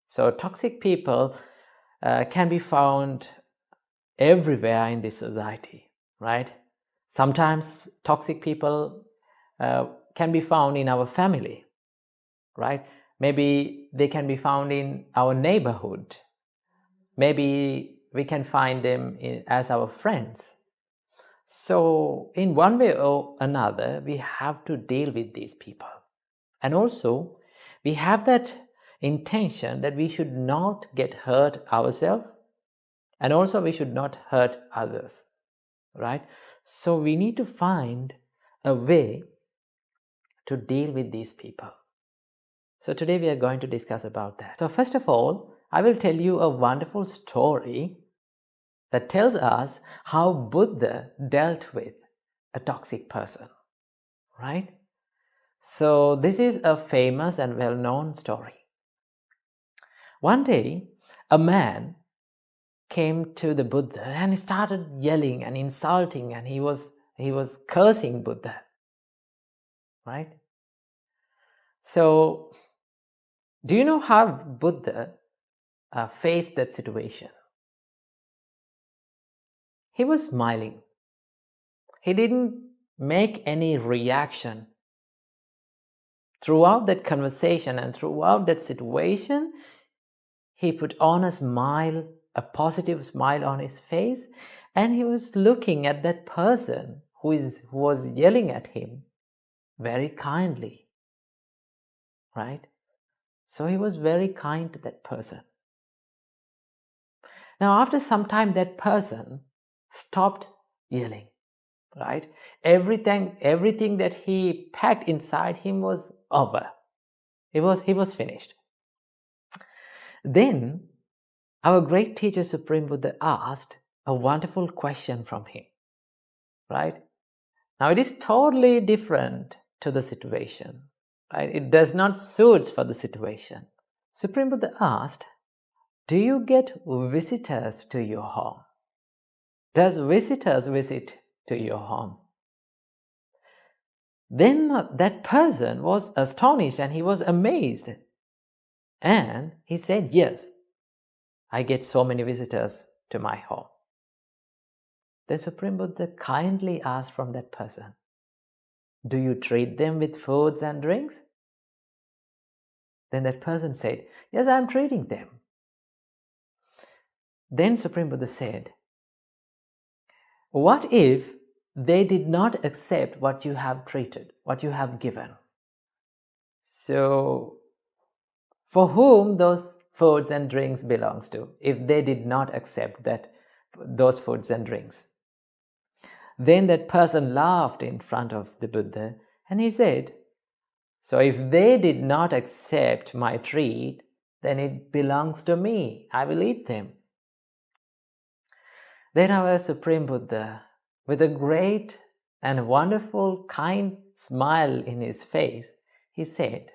So toxic people can be found everywhere in this society, right? Sometimes toxic people can be found in our family, right? Maybe they can be found in our neighborhood. Maybe we can find them as our friends. So in one way or another, we have to deal with these people. And also, we have that intention that we should not get hurt ourselves, and also we should not hurt others, right? So we need to find a way to deal with these people. So today we are going to discuss about that. So first of all, I will tell you a wonderful story that tells us how Buddha dealt with a toxic person, right? So this is a famous and well-known story. One day, a man came to the Buddha and he started yelling and insulting, and he was cursing Buddha, right? So do you know how Buddha faced that situation? He was smiling. He didn't make any reaction. Throughout that conversation and throughout that situation, he put on a smile, a positive smile on his face, and he was looking at that person who was yelling at him very kindly, right? So he was very kind to that person. Now, after some time, that person stopped yelling, right? Everything that he packed inside him was over. He was finished. Then our great teacher Supreme Buddha asked a wonderful question from him, right? Now it is totally different to the situation, right? It does not suit for the situation. Supreme Buddha asked, do you get visitors to your home? Does visitors visit to your home? Then that person was astonished and he was amazed. And he said, yes, I get so many visitors to my home. Then Supreme Buddha kindly asked from that person, do you treat them with foods and drinks? Then that person said, yes, I am treating them. Then Supreme Buddha said, what if they did not accept what you have treated, what you have given? So for whom those foods and drinks belongs to, if they did not accept those foods and drinks? Then that person laughed in front of the Buddha and he said, so if they did not accept my treat, then it belongs to me. I will eat them. Then our Supreme Buddha, with a great and wonderful, kind smile in his face, he said,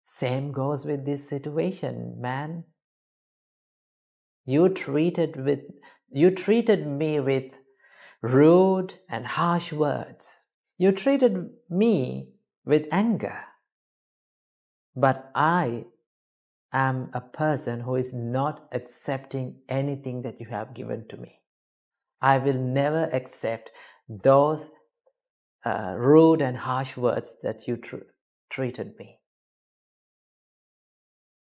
same goes with this situation, man. You treated me with rude and harsh words. You treated me with anger. But I am a person who is not accepting anything that you have given to me. I will never accept those rude and harsh words that you treated me.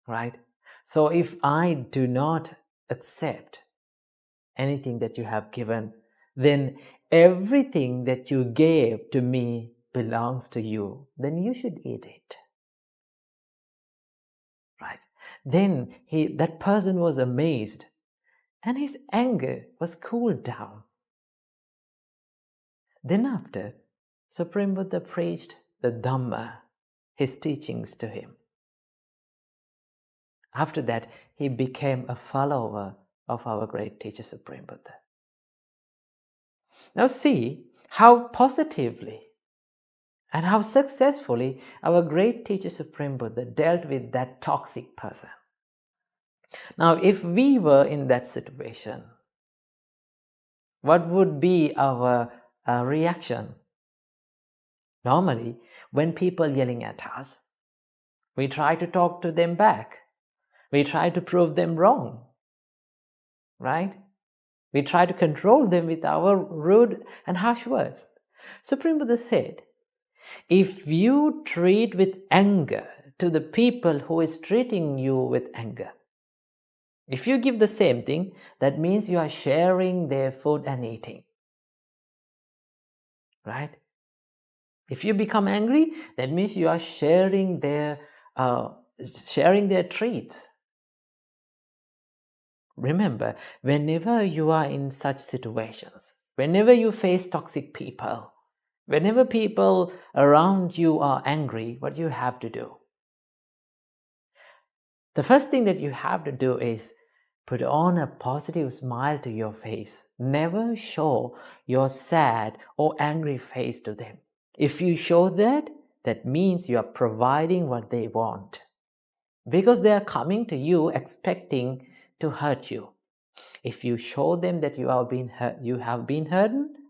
Right? So if I do not accept anything that you have given, then everything that you gave to me belongs to you. Then you should eat it. Right? Then that person was amazed and his anger was cooled down. Then after, Supreme Buddha preached the Dharma, his teachings to him. After that, he became a follower of our great teacher Supreme Buddha. Now see how positively and how successfully our great teacher Supreme Buddha dealt with that toxic person. Now if we were in that situation, what would be our reaction? Normally, when people yelling at us, we try to talk to them back. We try to prove them wrong, right? We try to control them with our rude and harsh words. Supreme Buddha said, if you treat with anger to the people who is treating you with anger, if you give the same thing, that means you are sharing their food and eating, right? If you become angry, that means you are sharing their treats. Remember, whenever you are in such situations, whenever you face toxic people, whenever people around you are angry, what you have to do? The first thing that you have to do is put on a positive smile to your face. Never show your sad or angry face to them. If you show that, that means you are providing what they want. Because they are coming to you expecting to hurt you. If you show them that you have been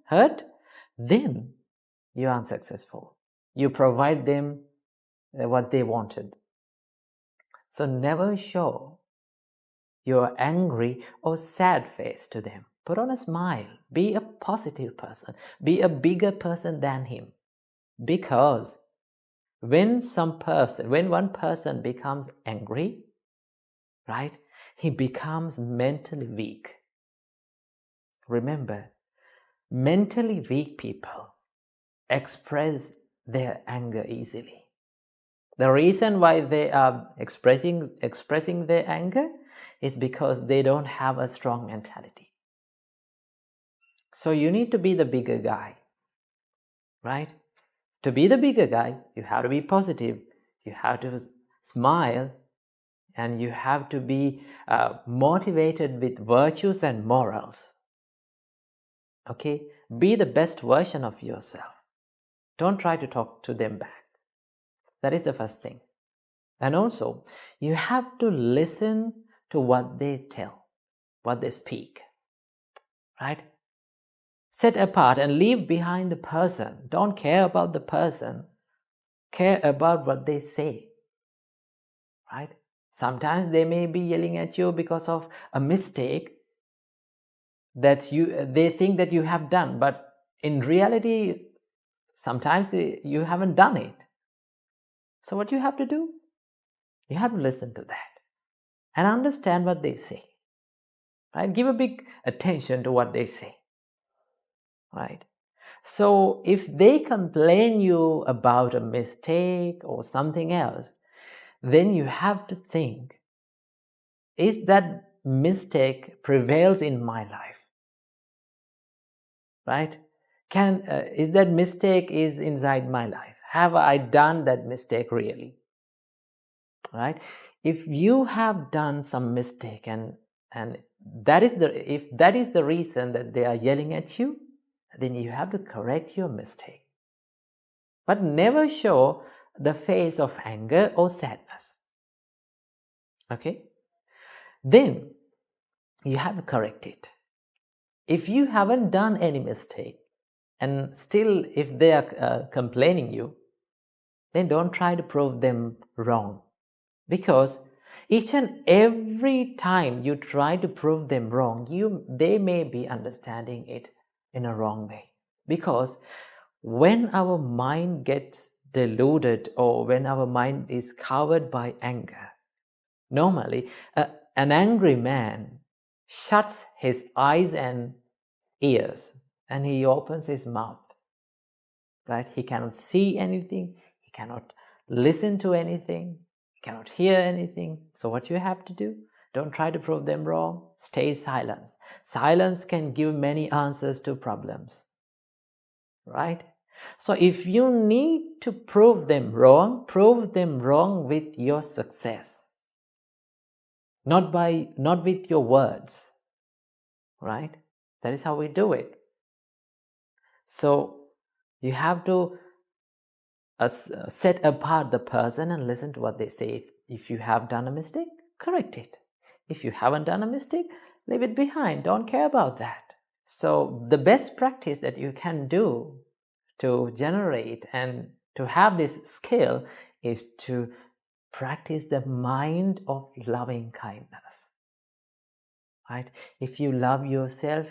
hurt, then you are unsuccessful. You provide them what they wanted. So never show your angry or sad face to them. Put on a smile. Be a positive person. Be a bigger person than him. Because when one person becomes angry, right, he becomes mentally weak. Remember, mentally weak people express their anger easily. The reason why they are expressing their anger is because they don't have a strong mentality. So you need to be the bigger guy, right? To be the bigger guy, you have to be positive, you have to smile, and you have to be motivated with virtues and morals. Okay? Be the best version of yourself. Don't try to talk to them back. That is the first thing. And also, you have to listen to what they tell, what they speak, right? Set apart and leave behind the person. Don't care about the person. Care about what they say, right? Sometimes they may be yelling at you because of a mistake that they think that you have done, but in reality, sometimes you haven't done it. So what you have to do? You have to listen to that and understand what they say, right? Give a big attention to what they say, right? So if they complain you about a mistake or something else, then you have to think, is that mistake prevails in my life, right? Is that mistake is inside my life? Have I done that mistake really, right? If you have done some mistake and if that is the reason that they are yelling at you, then you have to correct your mistake. But never show the face of anger or sadness. Okay? Then you have to correct it. If you haven't done any mistake and still if they are complaining you, then don't try to prove them wrong. Because each and every time you try to prove them wrong, they may be understanding it in a wrong way. Because when our mind gets deluded or when our mind is covered by anger, normally an angry man shuts his eyes and ears and he opens his mouth, right? He cannot see anything, he cannot listen to anything, he cannot hear anything. So what you have to do, don't try to prove them wrong, stay silent. Silence can give many answers to problems, right? So if you need to prove them wrong with your success, not with your words, right? That is how we do it. So you have to set apart the person and listen to what they say. If you have done a mistake, correct it. If you haven't done a mistake, leave it behind. Don't care about that. So the best practice that you can do to generate and to have this skill is to practice the mind of loving kindness. Right? If you love yourself,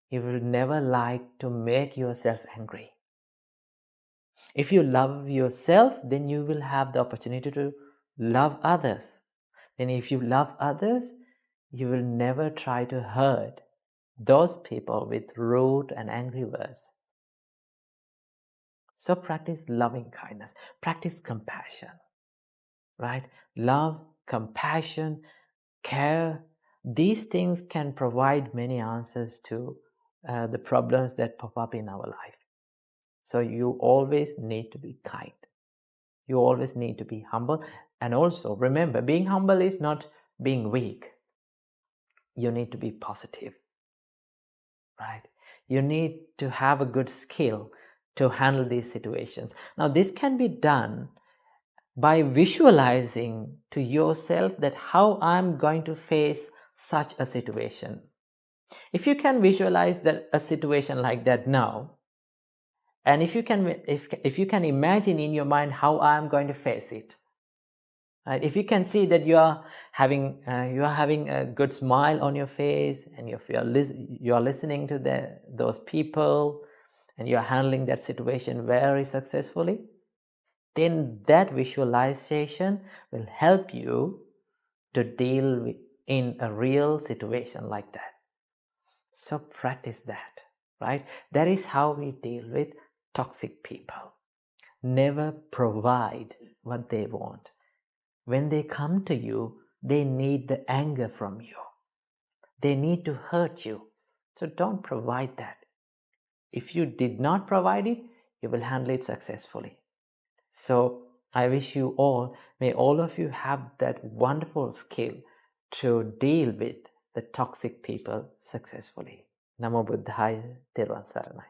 you will never like to make yourself angry. If you love yourself, then you will have the opportunity to love others. And if you love others, you will never try to hurt those people with rude and angry words. So practice loving kindness, practice compassion, right? Love, compassion, care, these things can provide many answers to the problems that pop up in our life. So you always need to be kind. You always need to be humble. And also remember, being humble is not being weak. You need to be positive, right? You need to have a good skill to handle these situations. Now, this can be done by visualizing to yourself that how I'm going to face such a situation. If you can visualize that a situation like that now, and if you can imagine in your mind how I'm going to face it, right? If you can see that you are having a good smile on your face, and if you are listening to those people, and you are handling that situation very successfully, then that visualization will help you to deal in a real situation like that. So practice that, right? That is how we deal with toxic people. Never provide what they want. When they come to you, they need the anger from you. They need to hurt you. So don't provide that. If you did not provide it, you will handle it successfully. So I wish you all, may all of you have that wonderful skill to deal with the toxic people successfully. Namo Buddhaya, Therwan Saranai.